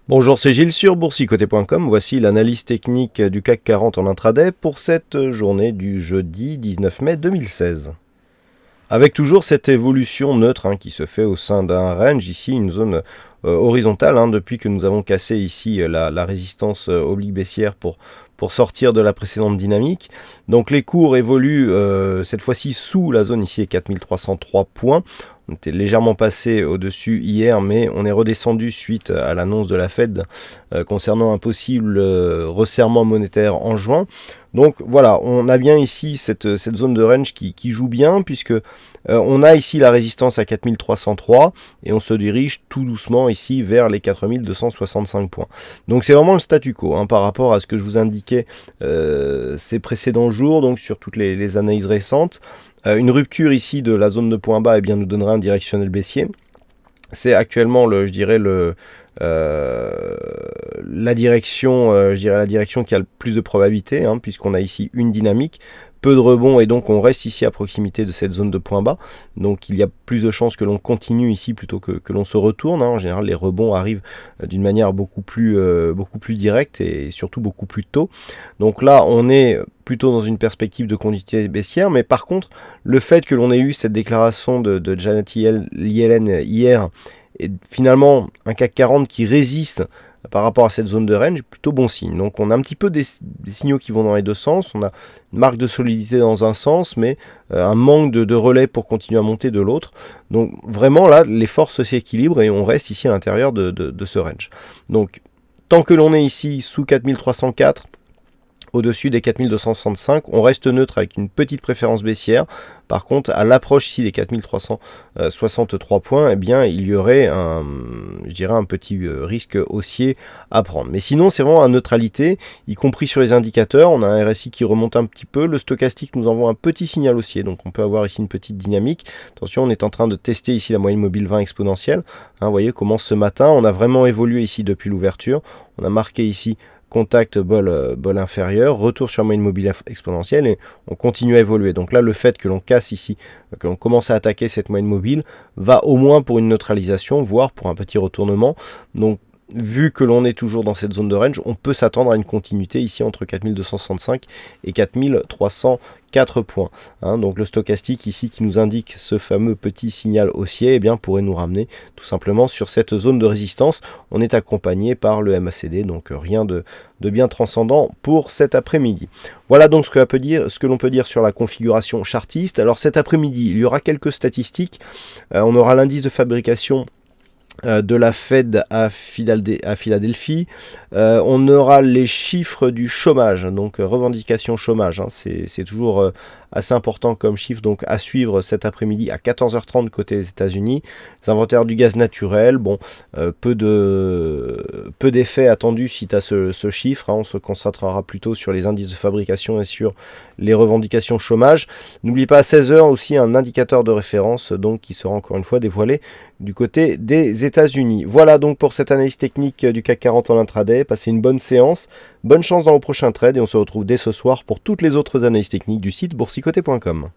Bonjour, c'est Gilles sur boursicoté.com. Voici l'analyse technique du CAC 40 en intraday pour cette journée du jeudi 19 mai 2016. Avec toujours cette évolution neutre qui se fait au sein d'un range, ici une zone horizontale, depuis que nous avons cassé ici la résistance oblique baissière pour sortir de la précédente dynamique. Donc les cours évoluent cette fois-ci sous la zone ici, 4303 points. On était légèrement passé au-dessus hier, mais on est redescendu suite à l'annonce de la Fed concernant un possible resserrement monétaire en juin. Donc voilà, on a bien ici cette zone de range qui joue bien, puisque on a ici la résistance à 4303 et on se dirige tout doucement ici vers les 4265 points. Donc c'est vraiment le statu quo par rapport à ce que je vous indiquais ces précédents jours, donc sur toutes les analyses récentes. Une rupture ici de la zone de point bas nous donnerait un directionnel baissier. C'est actuellement la direction qui a le plus de probabilité, puisqu'on a ici une dynamique, peu de rebond, et donc on reste ici à proximité de cette zone de point bas. Donc il y a plus de chances que l'on continue ici plutôt que l'on se retourne. En général, les rebonds arrivent d'une manière beaucoup plus directe et surtout beaucoup plus tôt. Donc là, on est plutôt dans une perspective de continuité baissière, mais par contre, le fait que l'on ait eu cette déclaration de Janet Yellen hier, et finalement un CAC 40 qui résiste par rapport à cette zone de range, plutôt bon signe. Donc on a un petit peu des signaux qui vont dans les deux sens. On a une marque de solidité dans un sens, mais un manque de relais pour continuer à monter de l'autre. Donc vraiment là, les forces s'équilibrent et on reste ici à l'intérieur de ce range. Donc tant que l'on est ici sous 4304, au-dessus des 4265, on reste neutre avec une petite préférence baissière. Par contre, à l'approche ici des 4363 points, il y aurait un petit risque haussier à prendre. Mais sinon, c'est vraiment à neutralité, y compris sur les indicateurs. On a un RSI qui remonte un petit peu. Le stochastique nous envoie un petit signal haussier, donc on peut avoir ici une petite dynamique. Attention, on est en train de tester ici la moyenne mobile 20 exponentielle. Vous voyez comment ce matin, on a vraiment évolué ici depuis l'ouverture. On a marqué ici contact bol inférieur, retour sur moyenne mobile exponentielle et on continue à évoluer. Donc là, le fait que l'on casse ici, que l'on commence à attaquer cette moyenne mobile, va au moins pour une neutralisation, voire pour un petit retournement. Donc vu que l'on est toujours dans cette zone de range, on peut s'attendre à une continuité ici entre 4265 et 4304 points. Donc le stochastique ici qui nous indique ce fameux petit signal haussier, pourrait nous ramener tout simplement sur cette zone de résistance. On est accompagné par le MACD, donc rien de bien transcendant pour cet après-midi. Voilà donc ce que l'on peut dire sur la configuration chartiste. Alors cet après-midi, il y aura quelques statistiques. On aura l'indice de fabrication de la Fed à Philadelphie. On aura les chiffres du chômage, donc revendication chômage, c'est toujours assez important comme chiffre, donc à suivre cet après-midi à 14h30 côté des États-Unis. Les inventaires du gaz naturel, peu d'effets attendus suite à ce chiffre. On se concentrera plutôt sur les indices de fabrication et sur les revendications chômage. N'oubliez pas à 16h aussi un indicateur de référence donc qui sera encore une fois dévoilé du côté des États-Unis. Voilà donc pour cette analyse technique du CAC 40 en intraday. Passez une bonne séance, bonne chance dans vos prochains trades et on se retrouve dès ce soir pour toutes les autres analyses techniques du site boursicoté.com.